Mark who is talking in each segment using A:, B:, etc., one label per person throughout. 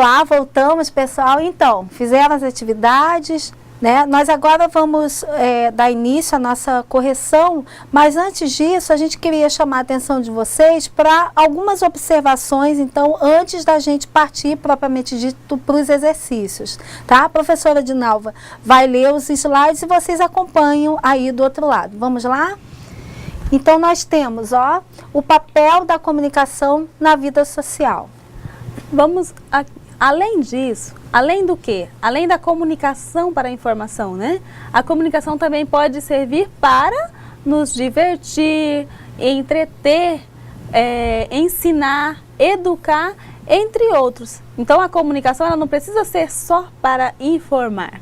A: Olá, voltamos, pessoal. Então, fizeram as atividades, né? Nós agora vamos dar início à nossa correção, mas antes disso, a gente queria chamar a atenção de vocês para algumas observações, então, antes da gente partir, propriamente dito, para os exercícios, tá? A professora Dinalva vai ler os slides e vocês acompanham aí do outro lado. Vamos lá? Então, nós temos, ó, o papel da comunicação na vida social.
B: Vamos, além disso, além do quê? Além da comunicação para a informação, né? A comunicação também pode servir para nos divertir, entreter, ensinar, educar, entre outros. Então, a comunicação ela não precisa ser só para informar.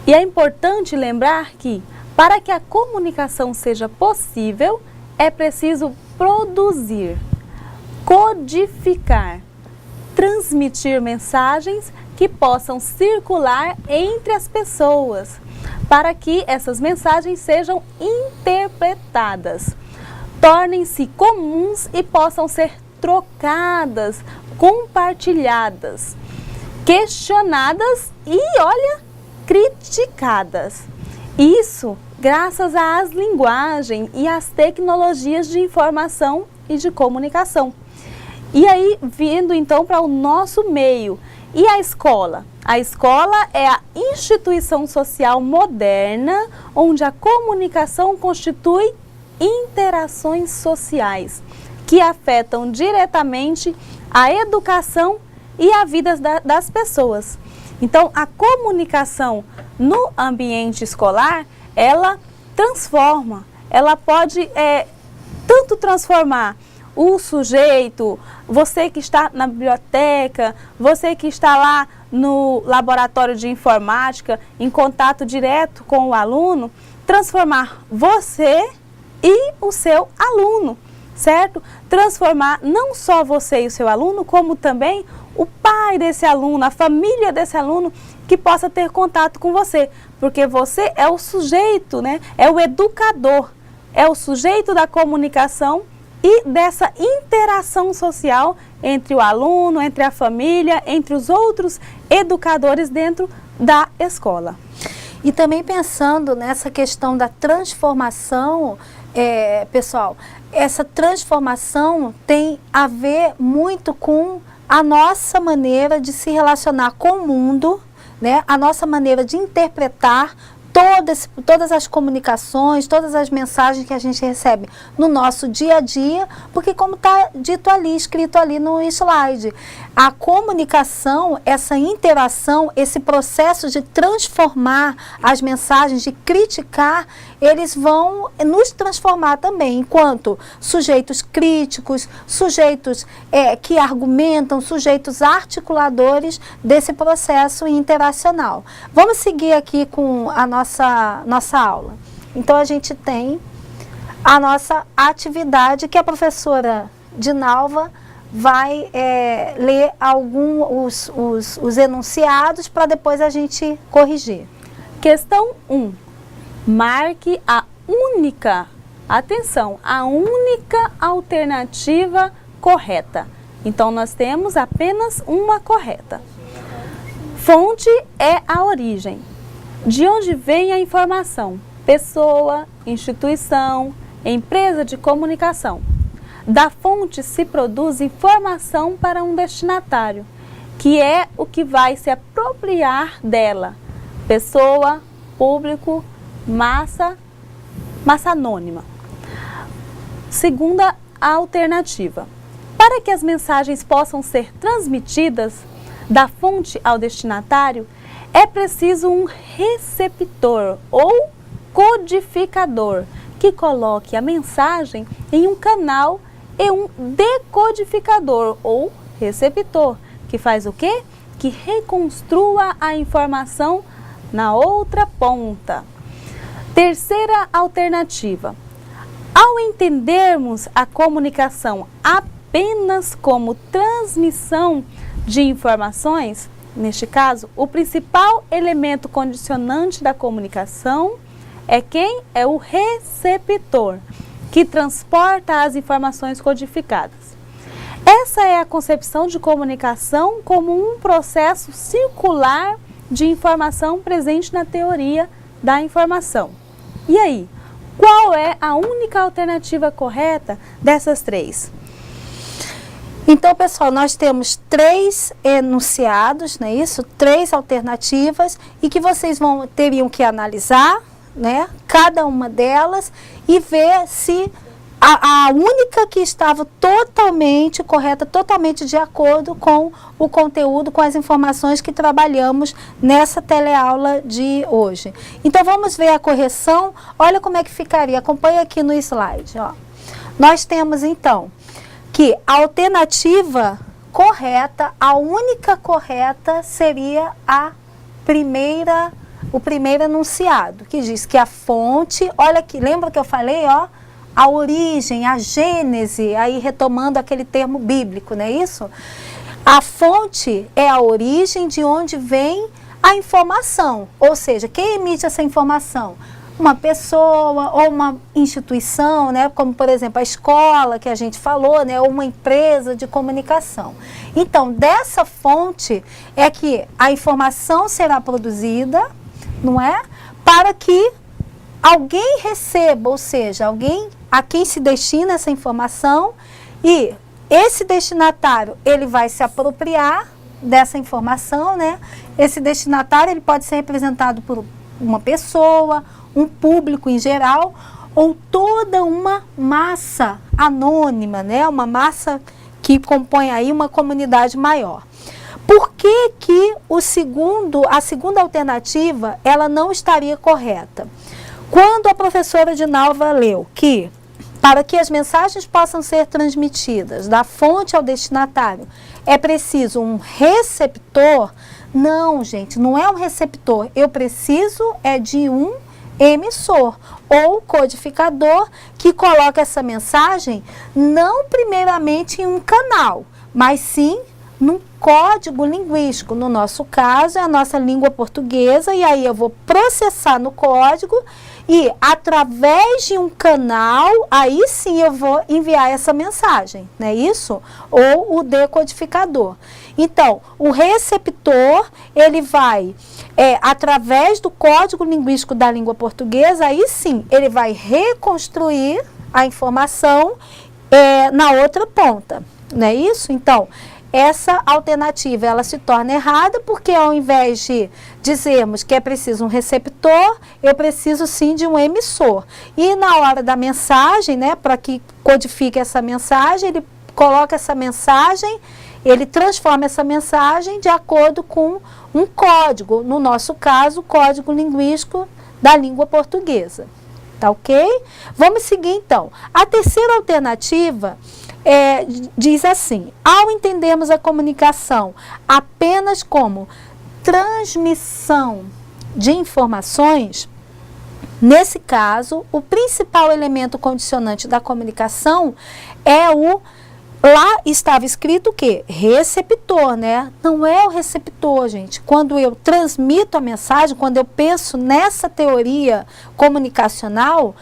B: E é importante lembrar que, para que a comunicação seja possível, é preciso produzir, codificar, transmitir mensagens que possam circular entre as pessoas, para que essas mensagens sejam interpretadas, tornem-se comuns e possam ser trocadas, compartilhadas, questionadas e, olha, criticadas. Isso graças às linguagens e às tecnologias de informação e de comunicação. E aí, vindo então para o nosso meio, e a escola? A escola é a instituição social moderna onde a comunicação constitui interações sociais que afetam diretamente a educação e a vida das pessoas. Então, a comunicação no ambiente escolar, ela transforma, ela pode tanto transformar o sujeito, você que está na biblioteca, você que está lá no laboratório de informática, em contato direto com o aluno, transformar você e o seu aluno, certo? Transformar não só você e o seu aluno, como também o pai desse aluno, a família desse aluno, que possa ter contato com você, porque você é o sujeito, né? É o educador, é o sujeito da comunicação e dessa interação social entre o aluno, entre a família, entre os outros educadores dentro da escola.
A: E também pensando nessa questão da transformação, pessoal, essa transformação tem a ver muito com a nossa maneira de se relacionar com o mundo, né? A nossa maneira de interpretar todas as comunicações, todas as mensagens que a gente recebe no nosso dia a dia, porque como está dito ali, escrito ali no slide, a comunicação, essa interação, esse processo de transformar as mensagens, de criticar, eles vão nos transformar também, enquanto sujeitos críticos, sujeitos que argumentam, sujeitos articuladores desse processo interacional. Vamos seguir aqui com a nossa aula. Então, a gente tem a nossa atividade que a professora Dinalva vai ler os enunciados para depois a gente corrigir.
B: Questão 1. Marque a única, atenção, a única alternativa correta. Então, nós temos apenas uma correta. Fonte é a origem. De onde vem a informação? Pessoa, instituição, empresa de comunicação. Da fonte se produz informação para um destinatário, que é o que vai se apropriar dela. Pessoa, público, massa anônima. Segunda alternativa. Para que as mensagens possam ser transmitidas da fonte ao destinatário, é preciso um receptor ou codificador que coloque a mensagem em um canal e um decodificador ou receptor, que faz o quê? Que reconstrua a informação na outra ponta. Terceira alternativa. Ao entendermos a comunicação apenas como transmissão de informações, neste caso, o principal elemento condicionante da comunicação é quem? É o receptor, que transporta as informações codificadas. Essa é a concepção de comunicação como um processo circular de informação presente na teoria da informação. E aí, qual é a única alternativa correta dessas três?
A: Então, pessoal, nós temos 3 enunciados, não é isso? 3 alternativas e que vocês teriam que analisar, né, cada uma delas e ver se a única que estava totalmente correta, totalmente de acordo com o conteúdo, com as informações que trabalhamos nessa teleaula de hoje. Então, vamos ver a correção. Olha como é que ficaria. Acompanha aqui no slide. Ó. Nós temos, então, que a alternativa correta, a única correta, seria o primeiro enunciado, que diz que a fonte, olha aqui, lembra que eu falei, ó? A origem, a gênese, aí retomando aquele termo bíblico, não é isso? A fonte é a origem de onde vem a informação, ou seja, quem emite essa informação? Uma pessoa ou uma instituição, né, como por exemplo a escola que a gente falou, né, ou uma empresa de comunicação. Então, dessa fonte é que a informação será produzida, não é? Para que alguém receba, ou seja, alguém a quem se destina essa informação, e esse destinatário, ele vai se apropriar dessa informação, né? Esse destinatário, ele pode ser representado por uma pessoa, um público em geral, ou toda uma massa anônima, né? Uma massa que compõe aí uma comunidade maior. Por que que a segunda alternativa, ela não estaria correta? Quando a professora Dinalva leu que, para que as mensagens possam ser transmitidas da fonte ao destinatário, é preciso um receptor, não, gente, não é um receptor, eu preciso de um emissor ou codificador que coloca essa mensagem não primeiramente em um canal, mas sim num código linguístico. No nosso caso, é a nossa língua portuguesa, e aí eu vou processar no código e através de um canal, aí sim eu vou enviar essa mensagem, não é isso? Ou o decodificador. Então, o receptor, ele vai, através do código linguístico da língua portuguesa, aí sim, ele vai reconstruir a informação na outra ponta, não é isso? Então, essa alternativa, ela se torna errada porque ao invés de dizermos que é preciso um receptor, eu preciso sim de um emissor. E na hora da mensagem, né, para que codifique essa mensagem, ele coloca essa mensagem, ele transforma essa mensagem de acordo com um código, no nosso caso, o código linguístico da língua portuguesa. Tá ok? Vamos seguir então. A terceira alternativa diz assim: ao entendermos a comunicação apenas como transmissão de informações, nesse caso, o principal elemento condicionante da comunicação é lá estava escrito o quê? Receptor, né? Não é o receptor, gente. Quando eu transmito a mensagem, quando eu penso nessa teoria comunicacional,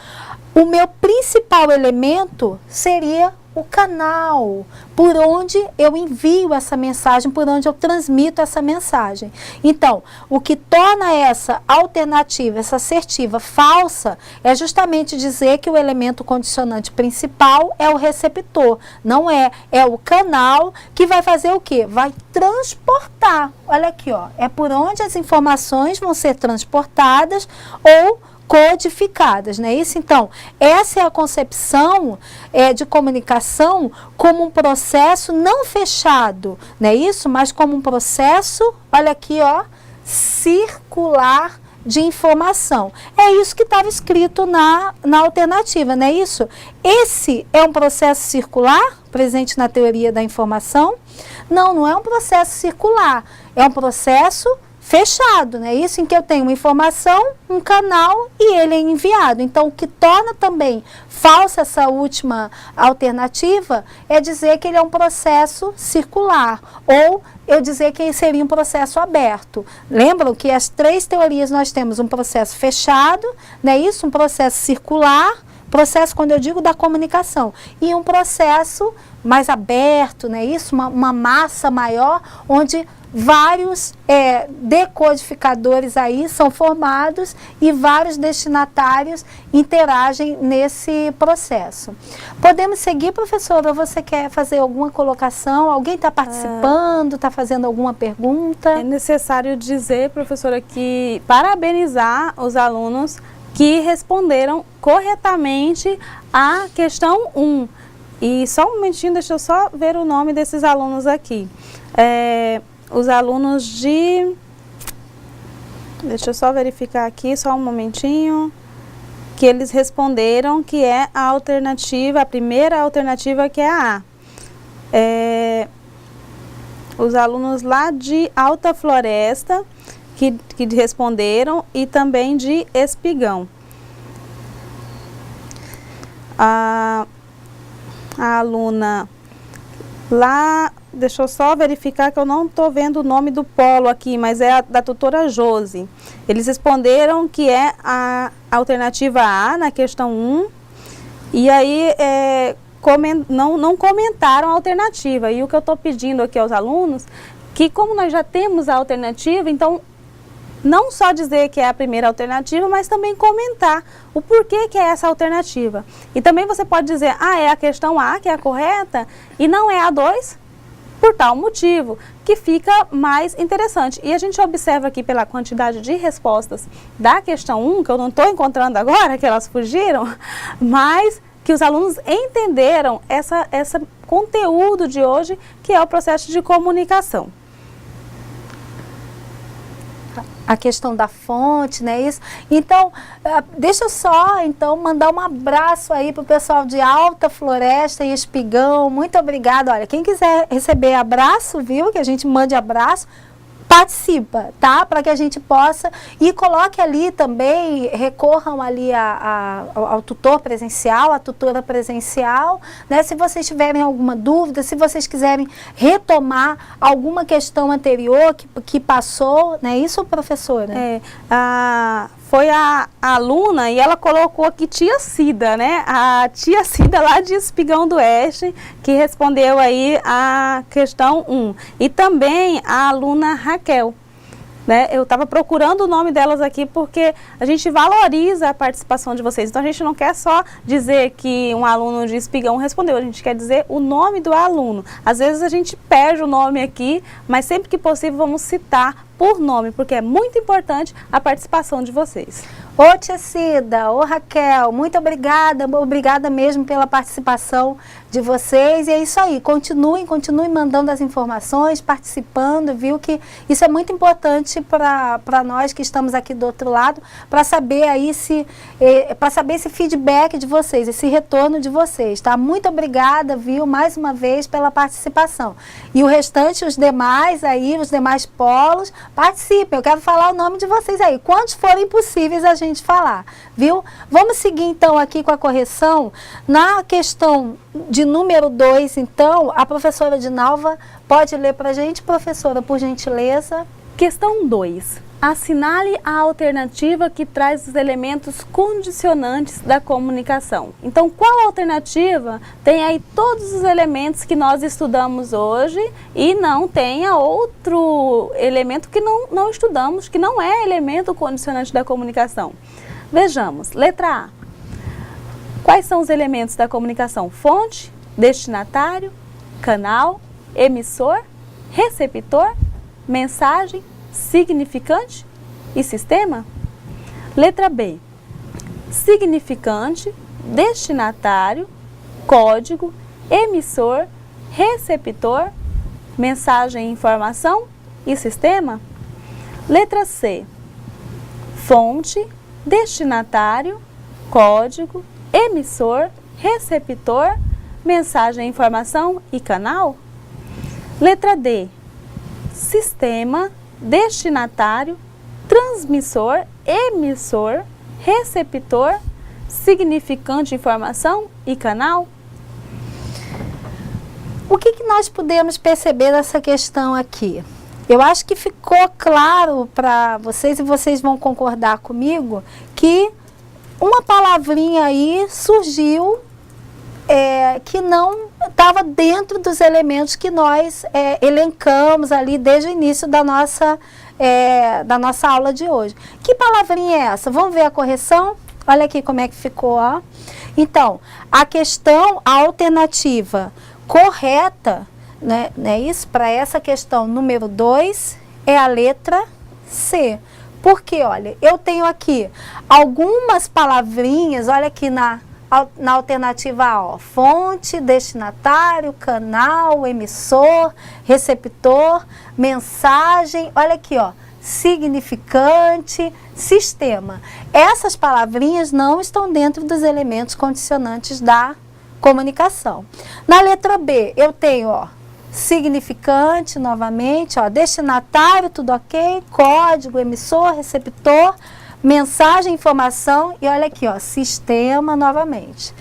A: o meu principal elemento seria o canal por onde eu envio essa mensagem, por onde eu transmito essa mensagem. Então, o que torna essa alternativa, essa assertiva falsa, é justamente dizer que o elemento condicionante principal é o receptor. Não é o canal que vai fazer o quê? Vai transportar. Olha aqui, ó, é por onde as informações vão ser transportadas ou codificadas, não é isso? Então, essa é a concepção de comunicação como um processo não fechado, não é isso? Mas como um processo, olha aqui, ó, circular de informação. É isso que estava escrito na alternativa, não é isso? Esse é um processo circular, presente na teoria da informação? Não, não é um processo circular, é um processo fechado, né? Isso em que eu tenho uma informação, um canal e ele é enviado. Então, o que torna também falsa essa última alternativa é dizer que ele é um processo circular, ou eu dizer que seria um processo aberto. Lembram que as 3 teorias nós temos um processo fechado, né? Isso, um processo circular, Processo, quando eu digo da comunicação, e um processo mais aberto, né? Isso, uma massa maior, onde vários decodificadores aí são formados e vários destinatários interagem nesse processo. Podemos seguir, professora? Você quer fazer alguma colocação? Alguém está participando, está fazendo alguma pergunta?
B: É necessário dizer, professora, que parabenizar os alunos que responderam corretamente a questão 1. E só um momentinho, deixa eu só ver o nome desses alunos aqui. Os alunos de... Deixa eu só verificar aqui, só um momentinho. Que eles responderam que é a alternativa, a primeira alternativa, que é a A. Os alunos lá de Alta Floresta, que responderam, e também de Espigão. A aluna lá, deixa eu só verificar que eu não estou vendo o nome do polo aqui, mas é da tutora Josi. Eles responderam que é a alternativa A na questão 1, e aí não comentaram a alternativa. E o que eu estou pedindo aqui aos alunos, que como nós já temos a alternativa, então não só dizer que é a primeira alternativa, mas também comentar o porquê que é essa alternativa. E também você pode dizer, é a questão A que é a correta e não é a 2, por tal motivo, que fica mais interessante. E a gente observa aqui pela quantidade de respostas da questão 1, que eu não estou encontrando agora, que elas fugiram, mas que os alunos entenderam esse conteúdo de hoje, que é o processo de comunicação.
A: A questão da fonte, né, isso. Então, deixa eu só, então, mandar um abraço aí para o pessoal de Alta Floresta e Espigão. Muito obrigada. Olha, quem quiser receber abraço, viu, que a gente mande abraço, participa, tá? Para que a gente possa, e coloque ali também, recorram ali ao tutor presencial, à tutora presencial, né? Se vocês tiverem alguma dúvida, se vocês quiserem retomar alguma questão anterior que passou, né? Isso, professora?
B: Foi a aluna, e ela colocou aqui tia Cida, né? A tia Cida lá de Espigão do Oeste, que respondeu aí a questão 1. E também a aluna Raquel, né? Eu estava procurando o nome delas aqui porque a gente valoriza a participação de vocês. Então a gente não quer só dizer que um aluno de Espigão respondeu, a gente quer dizer o nome do aluno. Às vezes a gente perde o nome aqui, mas sempre que possível vamos citar por nome, porque é muito importante a participação de vocês.
A: Ô tia Cida, ô Raquel, muito obrigada mesmo pela participação de vocês. E é isso aí, continuem mandando as informações, participando, viu, que isso é muito importante para nós que estamos aqui do outro lado, para saber aí para saber esse feedback de vocês, esse retorno de vocês, tá? Muito obrigada, viu, mais uma vez pela participação. E o restante, os demais polos, participem, eu quero falar o nome de vocês aí, quantos forem possíveis a gente falar, viu? Vamos seguir então aqui com a correção. Na questão de número 2, então, a professora Dinalva pode ler para a gente, professora, por gentileza.
B: Questão 2. Assinale a alternativa que traz os elementos condicionantes da comunicação. Então, qual alternativa tem aí todos os elementos que nós estudamos hoje e não tenha outro elemento que não estudamos, que não é elemento condicionante da comunicação? Vejamos, letra A. Quais são os elementos da comunicação? Fonte, destinatário, canal, emissor, receptor, mensagem, significante e sistema? Letra B. Significante, destinatário, código, emissor, receptor, mensagem, informação e sistema? Letra C. Fonte, destinatário, código, emissor, receptor, mensagem, informação e canal? Letra D. Sistema, destinatário, transmissor, emissor, receptor, significante, informação e canal?
A: O que nós podemos perceber dessa questão aqui? Eu acho que ficou claro para vocês, e vocês vão concordar comigo, que uma palavrinha aí surgiu que não estava dentro dos elementos que nós elencamos ali desde o início da nossa aula de hoje. Que palavrinha é essa? Vamos ver a correção? Olha aqui como é que ficou, ó. Então, a alternativa correta, né, isso, para essa questão número 2, é a letra C. Porque, olha, eu tenho aqui algumas palavrinhas, olha aqui na alternativa A, ó, fonte, destinatário, canal, emissor, receptor, mensagem, olha aqui, ó, significante, sistema. Essas palavrinhas não estão dentro dos elementos condicionantes da comunicação. Na letra B, eu tenho, ó, significante, novamente, ó, destinatário, tudo ok, código, emissor, receptor, mensagem, informação e olha aqui, ó, sistema novamente.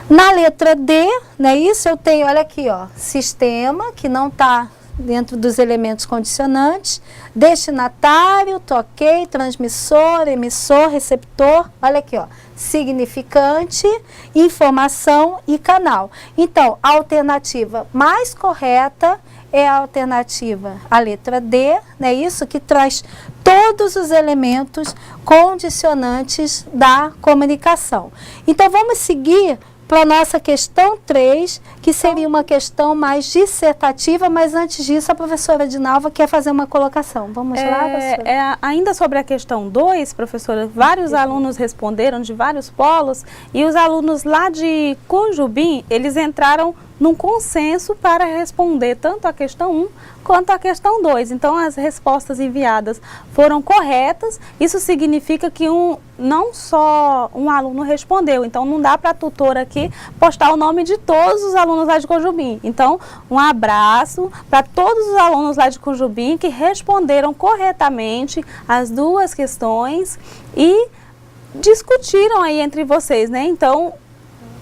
A: Na letra D, né, isso eu tenho, olha aqui, ó, sistema, que não está dentro dos elementos condicionantes, destinatário, ok, transmissor, emissor, receptor, olha aqui, ó, significante, informação e canal. Então, a alternativa mais correta é a alternativa, a letra D, né, isso que traz todos os elementos condicionantes da comunicação. Então, vamos seguir para a nossa questão 3, que seria uma questão mais dissertativa, mas antes disso a professora Dinalva quer fazer uma colocação. Vamos lá, professora?
B: Ainda sobre a questão 2, professora, vários alunos responderam de vários polos e os alunos lá de Conjubim, eles entraram num consenso para responder tanto a questão 1 quanto a questão 2. Então, as respostas enviadas foram corretas. Isso significa que não só um aluno respondeu. Então, não dá para a tutora aqui postar o nome de todos os alunos lá de Conjubim. Então, um abraço para todos os alunos lá de Conjubim que responderam corretamente as duas questões e discutiram aí entre vocês, né? Então,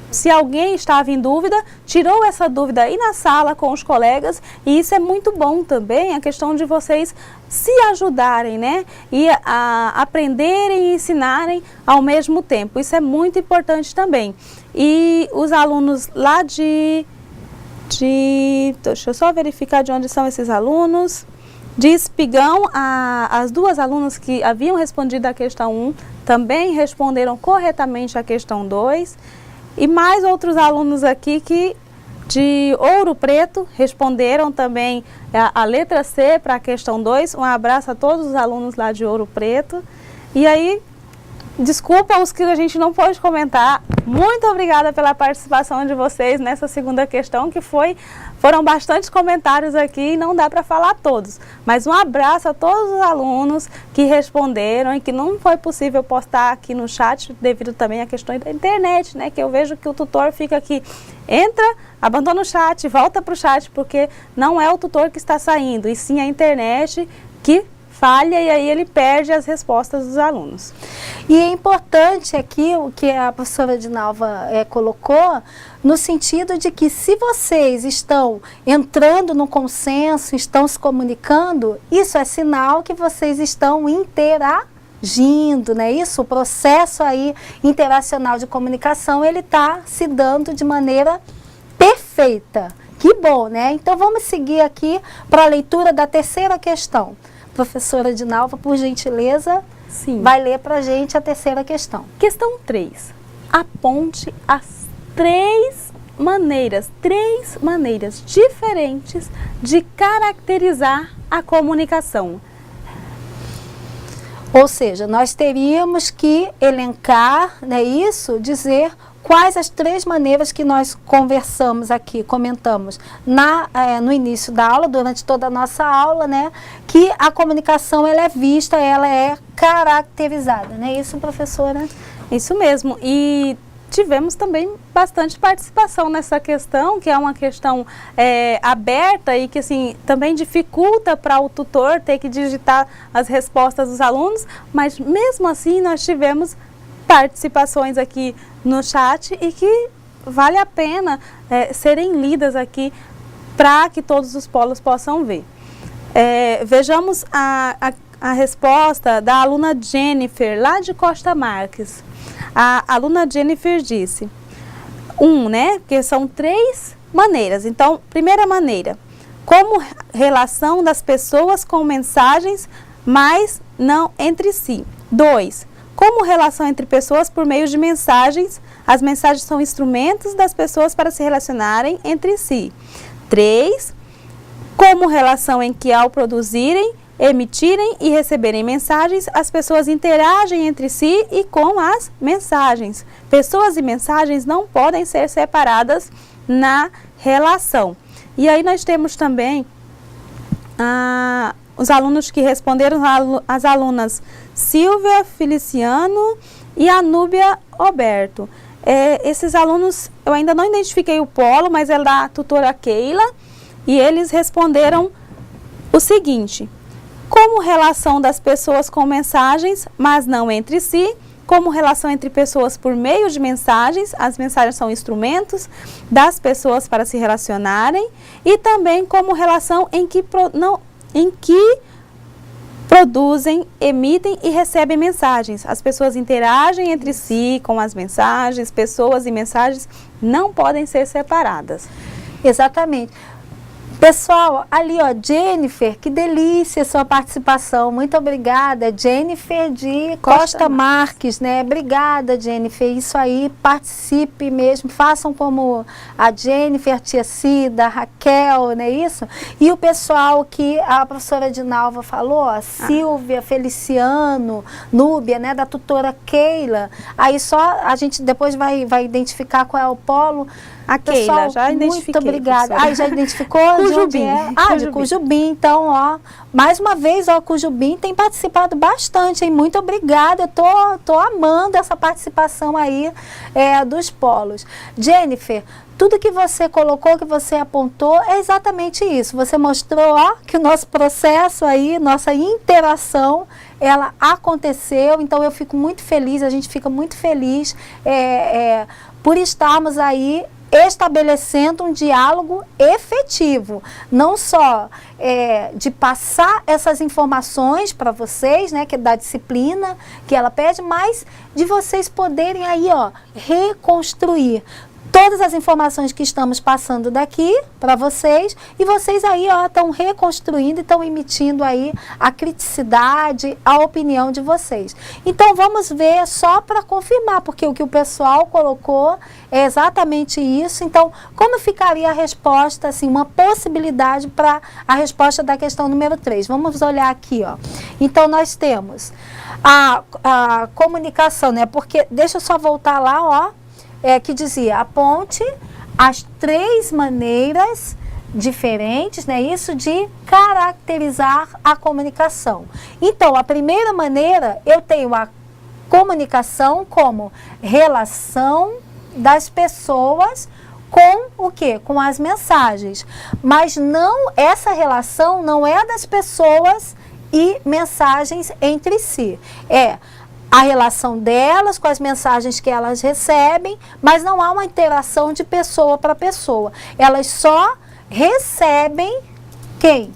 B: se alguém estava em dúvida, tirou essa dúvida aí na sala com os colegas, e isso é muito bom também, a questão de vocês se ajudarem, né? E aprenderem e ensinarem ao mesmo tempo. Isso é muito importante também. E os alunos lá deixa eu só verificar de onde são esses alunos. De Espigão, as duas alunas que haviam respondido a questão 1 também responderam corretamente a questão 2. E mais outros alunos aqui que de Ouro Preto responderam também a letra C para a questão 2. Um abraço a todos os alunos lá de Ouro Preto. E aí, desculpa os que a gente não pôde comentar. Muito obrigada pela participação de vocês nessa segunda questão, que foram bastantes comentários aqui e não dá para falar todos. Mas um abraço a todos os alunos que responderam e que não foi possível postar aqui no chat devido também à questão da internet, né? Que eu vejo que o tutor fica aqui, entra, abandona o chat, volta para o chat, porque não é o tutor que está saindo, e sim a internet que falha e aí ele perde as respostas dos alunos.
A: E é importante aqui o que a professora Dinalva colocou, no sentido de que se vocês estão entrando no consenso, estão se comunicando, isso é sinal que vocês estão interagindo, né? Isso, o processo aí interacional de comunicação, ele está se dando de maneira perfeita. Que bom, né? Então vamos seguir aqui para a leitura da terceira questão. Professora Dinalva, por gentileza,
B: sim,
A: vai ler para a gente a terceira questão.
B: Questão 3. Aponte as três maneiras diferentes de caracterizar a comunicação.
A: Ou seja, nós teríamos que elencar, né, isso, dizer quais as três maneiras que nós conversamos aqui, comentamos no início da aula, durante toda a nossa aula, né, que a comunicação ela é vista, ela é caracterizada, não é isso, professora?
B: Isso mesmo, e tivemos também bastante participação nessa questão, que é uma questão aberta e que assim, também dificulta para o tutor ter que digitar as respostas dos alunos, mas mesmo assim nós tivemos participações aqui no chat e que vale a pena serem lidas aqui para que todos os polos possam ver. Vejamos a resposta da aluna Jennifer, lá de Costa Marques. A aluna Jennifer disse, né? Porque são 3 maneiras. Então, primeira maneira, como relação das pessoas com mensagens, mas não entre si. 2, como relação entre pessoas por meio de mensagens, as mensagens são instrumentos das pessoas para se relacionarem entre si. 3, como relação em que ao produzirem, emitirem e receberem mensagens, as pessoas interagem entre si e com as mensagens. Pessoas e mensagens não podem ser separadas na relação. E aí nós temos também os alunos que responderam, as alunas Silvia Feliciano e Anúbia Roberto. Esses alunos, eu ainda não identifiquei o polo, mas é da tutora Keila, e eles responderam o seguinte: como relação das pessoas com mensagens, mas não entre si, como relação entre pessoas por meio de mensagens, as mensagens são instrumentos das pessoas para se relacionarem, e também como relação em que produzem, emitem e recebem mensagens. As pessoas interagem entre si com as mensagens, pessoas e mensagens não podem ser separadas.
A: Exatamente. Pessoal, ali ó, Jennifer, que delícia sua participação, muito obrigada, Jennifer de Costa Marques, né? Obrigada, Jennifer, isso aí, participe mesmo, façam como a Jennifer, a tia Cida, a Raquel, não é isso? E o pessoal que a professora Dinalva falou, ó, Silvia, Feliciano, Núbia, né, da tutora Keila, aí só a gente depois vai identificar qual é o polo.
B: A Keila, já identifiquei.
A: Muito obrigada. Já identificou?
B: Cujubim.
A: De Cujubim. Então, ó, mais uma vez, ó, Cujubim tem participado bastante, hein? Muito obrigada. Eu tô amando essa participação aí dos polos. Jennifer, tudo que você colocou, que você apontou, é exatamente isso. Você mostrou, ó, que o nosso processo aí, nossa interação, ela aconteceu. Então, eu fico muito feliz, a gente fica muito feliz por estarmos aí estabelecendo um diálogo efetivo, não só de passar essas informações para vocês, né, que é da disciplina que ela pede, mas de vocês poderem aí, ó, reconstruir todas as informações que estamos passando daqui para vocês, e vocês aí, ó, estão reconstruindo e estão emitindo aí a criticidade, a opinião de vocês. Então, vamos ver só para confirmar, porque o que o pessoal colocou é exatamente isso. Então, como ficaria a resposta, assim, uma possibilidade para a resposta da questão número 3? Vamos olhar aqui, ó. Então, nós temos a comunicação, né? Porque, deixa eu só voltar lá, ó, que dizia, aponte as 3 maneiras diferentes, né, isso de caracterizar a comunicação. Então, a primeira maneira, eu tenho a comunicação como relação das pessoas com o quê? Com as mensagens. Mas não, essa relação não é das pessoas e mensagens entre si. É a relação delas com as mensagens que elas recebem, mas não há uma interação de pessoa para pessoa. Elas só recebem quem?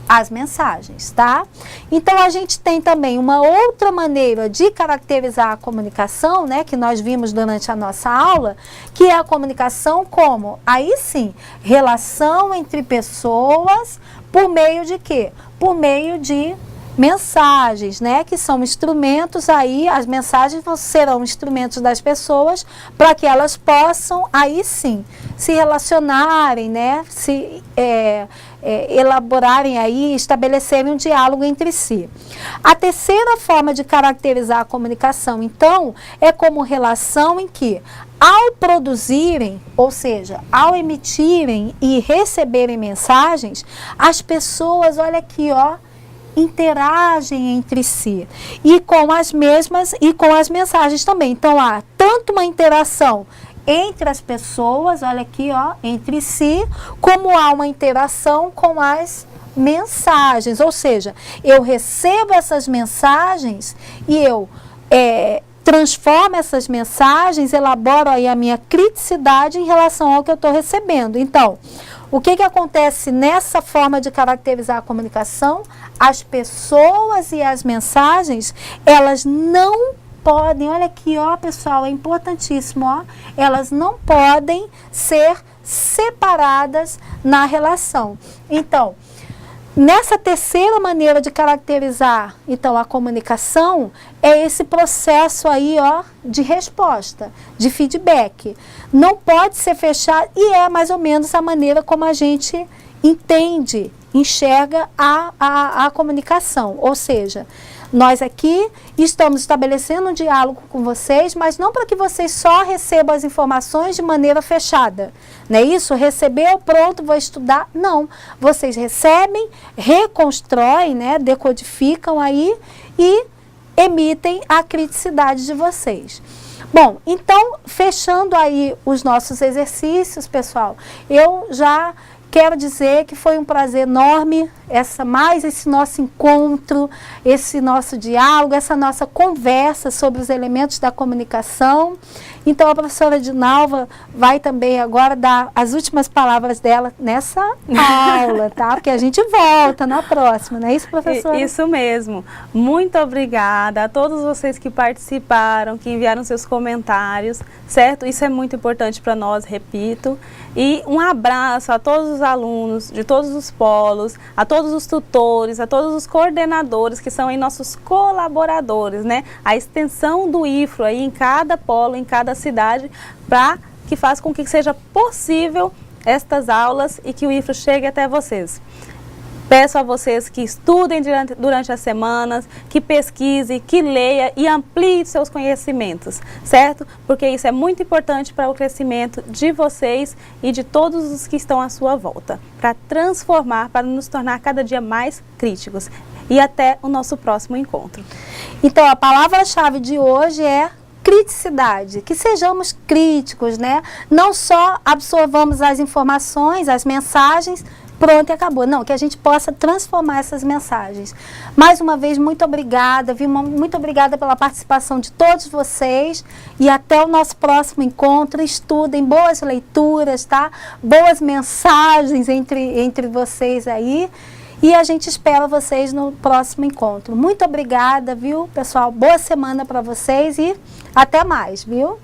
A: As mensagens, tá? Então, a gente tem também uma outra maneira de caracterizar a comunicação, né, que nós vimos durante a nossa aula, que é a comunicação como, aí sim, relação entre pessoas por meio de quê? Por meio de mensagens, né, que são instrumentos aí, as mensagens serão instrumentos das pessoas para que elas possam aí sim se relacionarem, né, se elaborarem aí, estabelecerem um diálogo entre si. A terceira forma de caracterizar a comunicação, então, é como relação em que, ao produzirem, ou seja, ao emitirem e receberem mensagens, as pessoas, olha aqui, ó, interagem entre si e com as mesmas e com as mensagens também. Então, há tanto uma interação entre as pessoas, olha aqui, ó, entre si, como há uma interação com as mensagens. Ou seja, eu recebo essas mensagens e eu transformo essas mensagens, elaboro aí a minha criticidade em relação ao que eu estou recebendo. Então, O que acontece nessa forma de caracterizar a comunicação? As pessoas e as mensagens, elas não podem, olha aqui, ó, pessoal, é importantíssimo, ó, elas não podem ser separadas na relação. Então, nessa terceira maneira de caracterizar, então, a comunicação, é esse processo aí, ó, de resposta, de feedback. Não pode ser fechado, e é mais ou menos a maneira como a gente entende, enxerga a comunicação. Ou seja, nós aqui estamos estabelecendo um diálogo com vocês, mas não para que vocês só recebam as informações de maneira fechada. Não é isso? Recebeu, pronto, vou estudar. Não. Vocês recebem, reconstroem, né, decodificam aí e emitem a criticidade de vocês. Bom, então, fechando aí os nossos exercícios, pessoal, eu já quero dizer que foi um prazer enorme esse nosso encontro, esse nosso diálogo, essa nossa conversa sobre os elementos da comunicação. Então, a professora Edinalva vai também agora dar as últimas palavras dela nessa aula, tá? Porque a gente volta na próxima, não é isso, professora?
B: Isso mesmo. Muito obrigada a todos vocês que participaram, que enviaram seus comentários, certo? Isso é muito importante para nós, repito. E um abraço a todos os alunos de todos os polos, a todos os tutores, a todos os coordenadores que são aí nossos colaboradores, né? A extensão do IFRO aí em cada polo, em cada cidade, para que faça com que seja possível estas aulas e que o IFRO chegue até vocês. Peço a vocês que estudem durante as semanas, que pesquise, que leia e amplie seus conhecimentos, certo? Porque isso é muito importante para o crescimento de vocês e de todos os que estão à sua volta, para transformar, para nos tornar cada dia mais críticos. E até o nosso próximo encontro.
A: Então, a palavra-chave de hoje é criticidade, que sejamos críticos, né? Não só absorvamos as informações, as mensagens, pronto e acabou. Não, que a gente possa transformar essas mensagens. Mais uma vez, muito obrigada, Vilma, muito obrigada pela participação de todos vocês e até o nosso próximo encontro. Estudem, boas leituras, tá? Boas mensagens entre vocês aí. E a gente espera vocês no próximo encontro. Muito obrigada, viu, pessoal? Boa semana para vocês e até mais, viu?